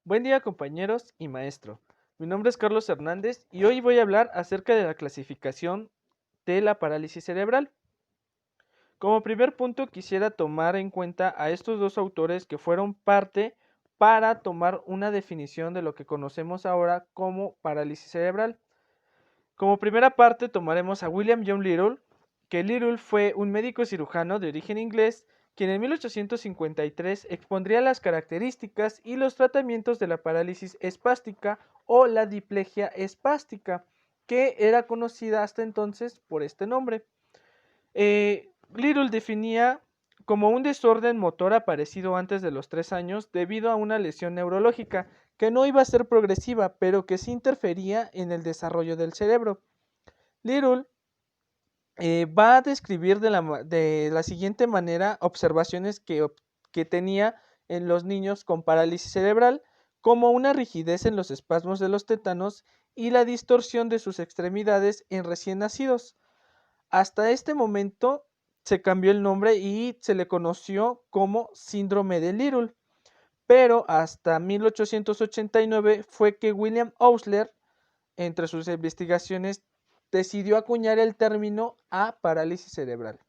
Buen día compañeros y maestro. Mi nombre es Carlos Hernández y hoy voy a hablar acerca de la clasificación de la parálisis cerebral. Como primer punto quisiera tomar en cuenta a estos dos autores que fueron parte para tomar una definición de lo que conocemos ahora como parálisis cerebral. Como primera parte tomaremos a William John Little, que Little fue un médico cirujano de origen inglés, quien en 1853 expondría las características y los tratamientos de la parálisis espástica o la diplegia espástica, que era conocida hasta entonces por este nombre. Little definía como un desorden motor aparecido antes de los 3 años debido a una lesión neurológica que no iba a ser progresiva, pero que sí interfería en el desarrollo del cerebro. Little va a describir de la siguiente manera observaciones que tenía en los niños con parálisis cerebral, como una rigidez en los espasmos de los tétanos y la distorsión de sus extremidades en recién nacidos. Hasta este momento se cambió el nombre y se le conoció como síndrome de Little, pero hasta 1889 fue que William Osler, entre sus investigaciones, decidió acuñar el término a parálisis cerebral.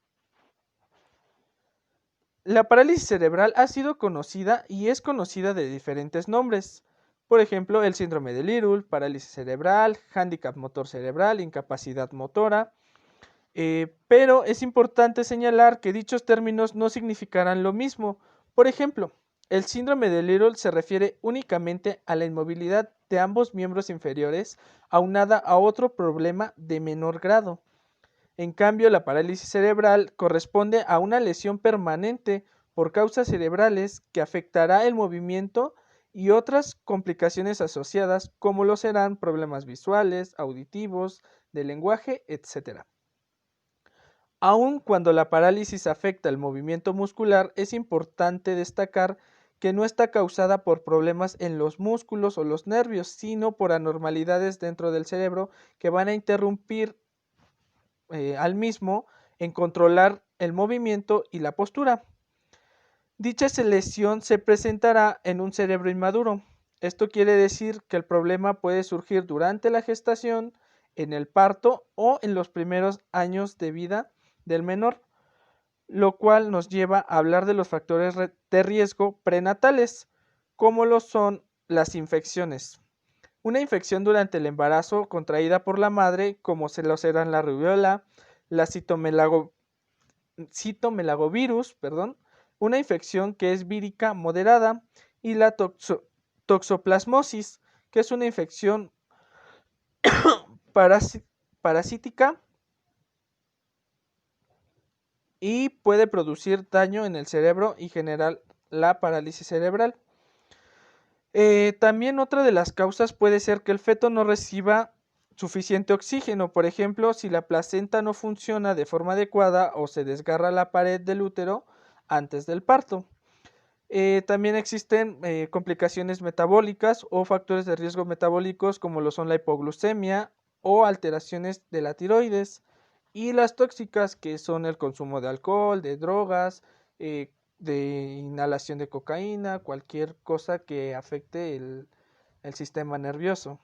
La parálisis cerebral ha sido conocida y es conocida de diferentes nombres. Por ejemplo, el síndrome de Little, parálisis cerebral, hándicap motor cerebral, incapacidad motora. Pero es importante señalar que dichos términos no significarán lo mismo. Por ejemplo, el síndrome de Little se refiere únicamente a la inmovilidad de ambos miembros inferiores, aunada a otro problema de menor grado. En cambio, la parálisis cerebral corresponde a una lesión permanente por causas cerebrales que afectará el movimiento y otras complicaciones asociadas, como lo serán problemas visuales, auditivos, de lenguaje, etc. Aun cuando la parálisis afecta el movimiento muscular, es importante destacar que no está causada por problemas en los músculos o los nervios, sino por anormalidades dentro del cerebro que van a interrumpir al mismo en controlar el movimiento y la postura. Dicha lesión se presentará en un cerebro inmaduro. Esto quiere decir que el problema puede surgir durante la gestación, en el parto o en los primeros años de vida del menor, lo cual nos lleva a hablar de los factores de riesgo prenatales, como lo son las infecciones. Una infección durante el embarazo contraída por la madre, como se lo serán la rubiola, la citomegalovirus, una infección que es vírica moderada, y la toxoplasmosis, que es una infección parasítica y puede producir daño en el cerebro y generar la parálisis cerebral. También otra de las causas puede ser que el feto no reciba suficiente oxígeno. Por ejemplo, si la placenta no funciona de forma adecuada o se desgarra la pared del útero antes del parto. También existen complicaciones metabólicas o factores de riesgo metabólicos como lo son la hipoglucemia o alteraciones de la tiroides, y las tóxicas, que son el consumo de alcohol, de drogas, de inhalación de cocaína, cualquier cosa que afecte el sistema nervioso.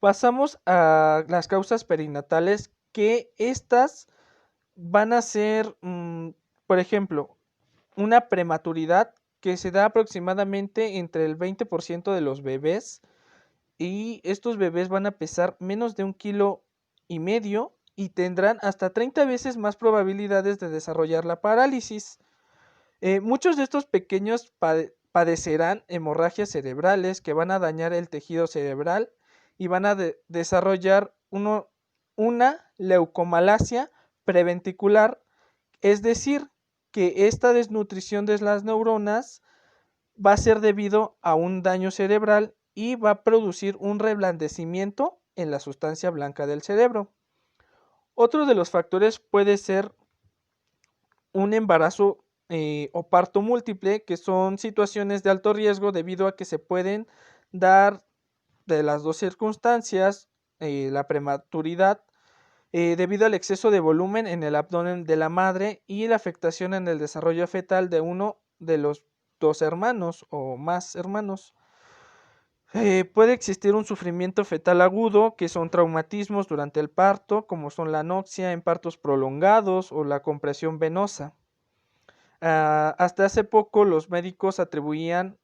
Pasamos a las causas perinatales, que estas van a ser, por ejemplo, una prematuridad que se da aproximadamente entre el 20% de los bebés, y estos bebés van a pesar menos de 1,5 kg y tendrán hasta 30 veces más probabilidades de desarrollar la parálisis. Muchos de estos pequeños padecerán hemorragias cerebrales que van a dañar el tejido cerebral y van a desarrollar una leucomalacia preventricular, es decir, que esta desnutrición de las neuronas va a ser debido a un daño cerebral y va a producir un reblandecimiento en la sustancia blanca del cerebro. Otro de los factores puede ser un embarazo o parto múltiple, que son situaciones de alto riesgo debido a que se pueden dar de las dos circunstancias, la prematuridad, debido al exceso de volumen en el abdomen de la madre y la afectación en el desarrollo fetal de uno de los 2 hermanos o más hermanos. Puede existir un sufrimiento fetal agudo, que son traumatismos durante el parto, como son la anoxia en partos prolongados o la compresión venosa. Hasta hace poco los médicos atribuían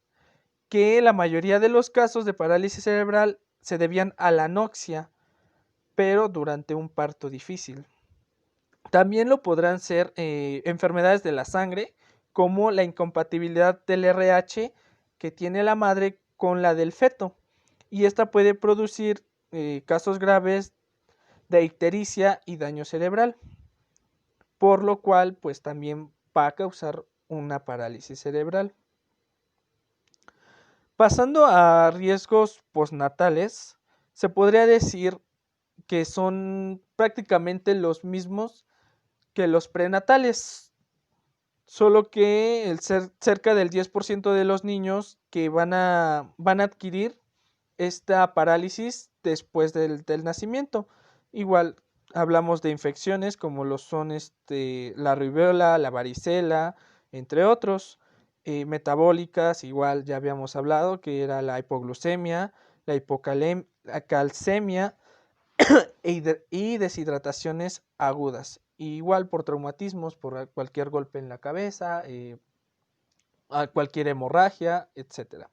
que la mayoría de los casos de parálisis cerebral se debían a la anoxia, pero durante un parto difícil. También lo podrán ser enfermedades de la sangre, como la incompatibilidad del RH que tiene la madre con la del feto, y esta puede producir casos graves de ictericia y daño cerebral, por lo cual pues también va a causar una parálisis cerebral. Pasando a riesgos postnatales, se podría decir que son prácticamente los mismos que los prenatales, solo que cerca del 10% de los niños que van a adquirir esta parálisis después del nacimiento. Igual hablamos de infecciones como lo son la rubiola, la varicela, entre otros. Metabólicas, igual ya habíamos hablado, que era la hipoglucemia, la hipocalcemia y deshidrataciones agudas. Igual por traumatismos, por cualquier golpe en la cabeza, a cualquier hemorragia, etc.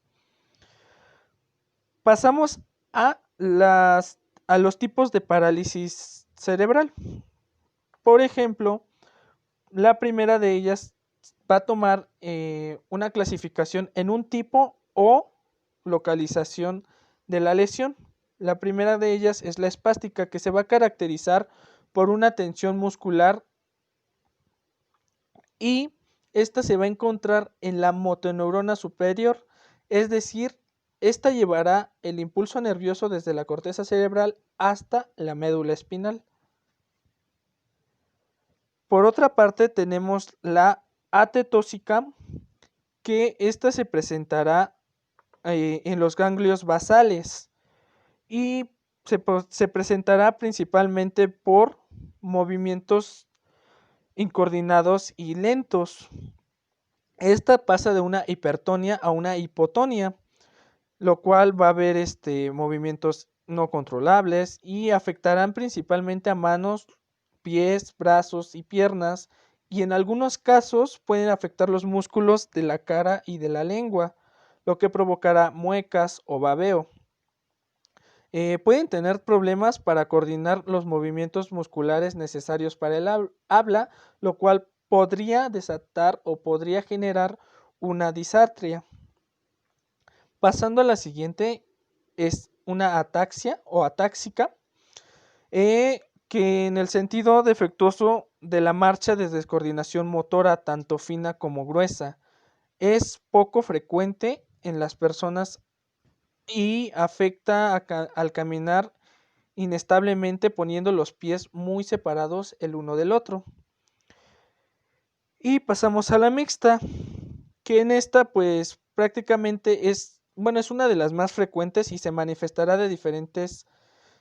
Pasamos a los tipos de parálisis cerebral. Por ejemplo, la primera de ellas va a tomar una clasificación en un tipo o localización de la lesión. La primera de ellas es la espástica, que se va a caracterizar por una tensión muscular, y esta se va a encontrar en la motoneurona superior, es decir, esta llevará el impulso nervioso desde la corteza cerebral hasta la médula espinal. Por otra parte tenemos la atetóxica, que esta se presentará en los ganglios basales y se presentará principalmente por movimientos incoordinados y lentos. Esta pasa de una hipertonía a una hipotonía, lo cual va a haber movimientos no controlables y afectarán principalmente a manos, pies, brazos y piernas, y en algunos casos pueden afectar los músculos de la cara y de la lengua, lo que provocará muecas o babeo. Pueden tener problemas para coordinar los movimientos musculares necesarios para el habla, lo cual podría desatar o podría generar una disartria. Pasando a la siguiente, es una ataxia o atáxica, que en el sentido defectuoso de la marcha de descoordinación motora, tanto fina como gruesa, es poco frecuente en las personas y afecta al caminar inestablemente, poniendo los pies muy separados el uno del otro. Y pasamos a la mixta, que en esta pues prácticamente es una de las más frecuentes y se manifestará de diferentes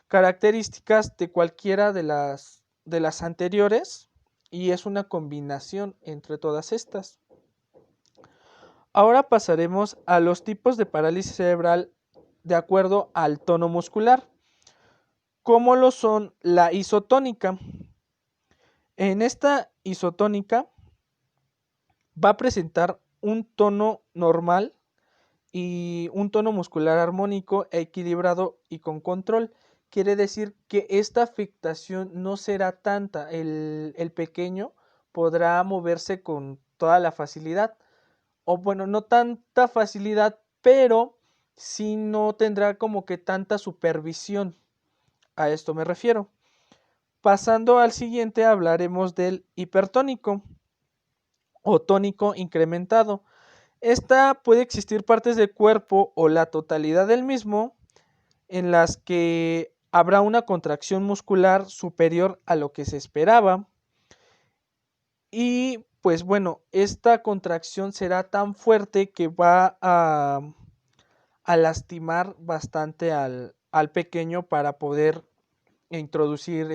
características de cualquiera de las anteriores, y es una combinación entre todas estas. Ahora pasaremos a los tipos de parálisis cerebral de acuerdo al tono muscular, como lo son la isotónica. En esta isotónica va a presentar un tono normal y un tono muscular armónico, equilibrado y con control. Quiere decir que esta afectación no será tanta, el pequeño podrá moverse con toda la facilidad, o bueno, no tanta facilidad, pero sí no tendrá como que tanta supervisión. A esto me refiero. Pasando al siguiente, hablaremos del hipertónico o tónico incrementado. Esta puede existir partes del cuerpo o la totalidad del mismo en las que habrá una contracción muscular superior a lo que se esperaba, y pues bueno, esta contracción será tan fuerte que va a lastimar bastante al pequeño para poder introducir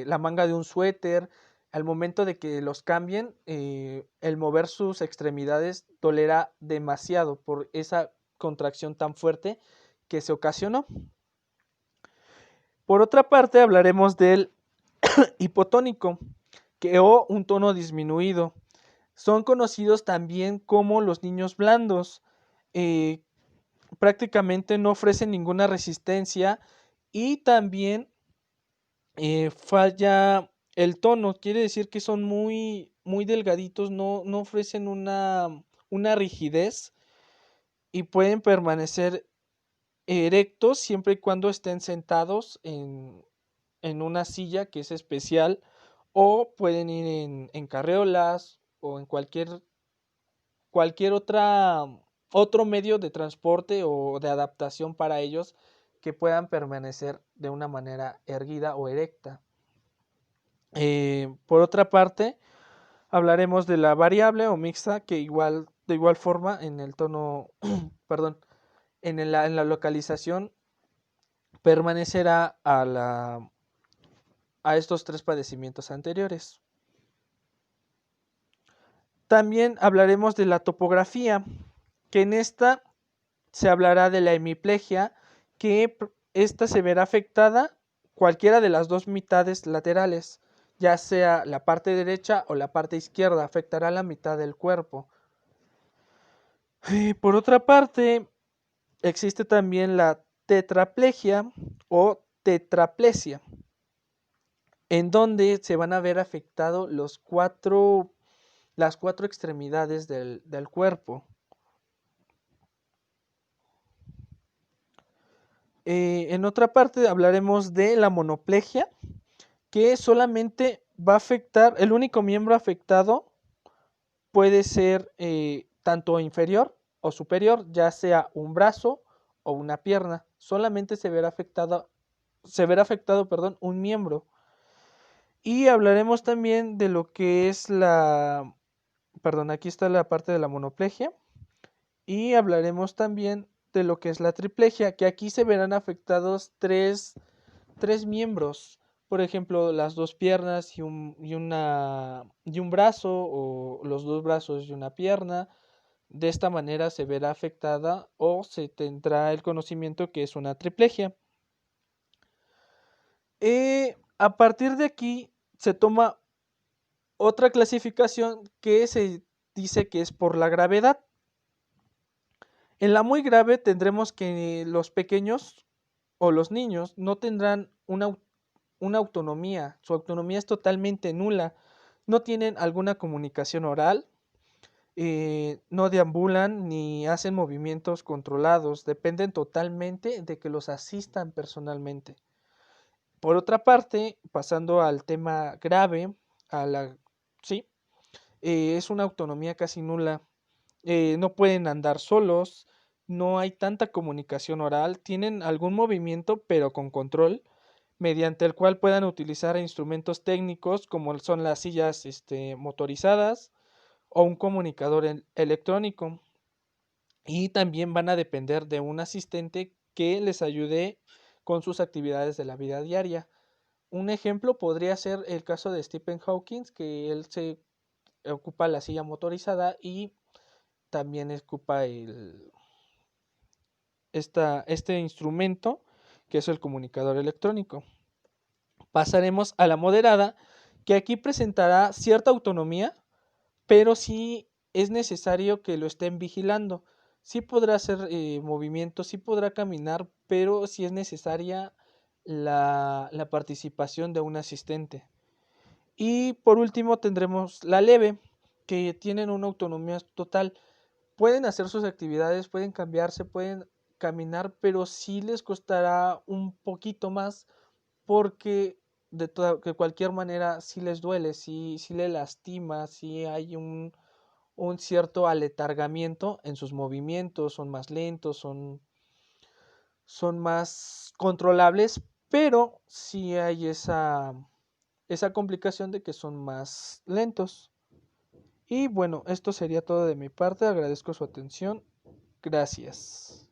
la manga de un suéter, al momento de que los cambien, el mover sus extremidades dolerá demasiado por esa contracción tan fuerte que se ocasionó. Por otra parte, hablaremos del hipotónico, o un tono disminuido. Son conocidos también como los niños blandos. Prácticamente no ofrecen ninguna resistencia y también falla el tono. Quiere decir que son muy delgaditos, no ofrecen una rigidez y pueden permanecer erectos siempre y cuando estén sentados en una silla que es especial, o pueden ir en carreolas o en cualquier otro medio de transporte o de adaptación para ellos que puedan permanecer de una manera erguida o erecta. Por otra parte, hablaremos de la variable o mixta, que de igual forma en el tono, perdón, en la localización permanecerá a estos tres padecimientos anteriores. También hablaremos de la topografía, que en esta se hablará de la hemiplegia, que esta se verá afectada cualquiera de las dos mitades laterales, ya sea la parte derecha o la parte izquierda, afectará la mitad del cuerpo. Por otra parte, existe también la tetraplegia o tetraplesia, en donde se van a ver afectados las cuatro extremidades del cuerpo. En otra parte hablaremos de la monoplegia, que solamente va a afectar, el único miembro afectado puede ser tanto inferior o superior, ya sea un brazo o una pierna. Solamente se verá afectado, un miembro. Y hablaremos también de lo que es aquí está la parte de la monoplegia. Y hablaremos también de lo que es la triplegia, que aquí se verán afectados tres miembros. Por ejemplo, las dos piernas y un brazo, o los dos brazos y una pierna. De esta manera se verá afectada o se tendrá el conocimiento que es una triplegia. A partir de aquí se toma otra clasificación que se dice que es por la gravedad. En la muy grave tendremos que los pequeños o los niños no tendrán una autonomía, su autonomía es totalmente nula, no tienen alguna comunicación oral, no deambulan ni hacen movimientos controlados, dependen totalmente de que los asistan personalmente. Por otra parte, pasando al tema grave, es una autonomía casi nula, no pueden andar solos, no hay tanta comunicación oral, tienen algún movimiento pero con control, mediante el cual puedan utilizar instrumentos técnicos como son las sillas motorizadas o un comunicador electrónico. Y también van a depender de un asistente que les ayude con sus actividades de la vida diaria. Un ejemplo podría ser el caso de Stephen Hawking, que él se ocupa la silla motorizada y también ocupa este instrumento que es el comunicador electrónico. Pasaremos a la moderada, que aquí presentará cierta autonomía, pero sí es necesario que lo estén vigilando. Sí podrá hacer movimientos, sí podrá caminar, pero sí es necesaria la participación de un asistente. Y por último tendremos la leve, que tienen una autonomía total. Pueden hacer sus actividades, pueden cambiarse, pueden caminar, pero sí les costará un poquito más porque de cualquier manera sí les duele, sí les lastima, sí hay un cierto aletargamiento en sus movimientos, son más lentos, son más controlables, pero sí hay esa complicación de que son más lentos. Y bueno, esto sería todo de mi parte, agradezco su atención, gracias.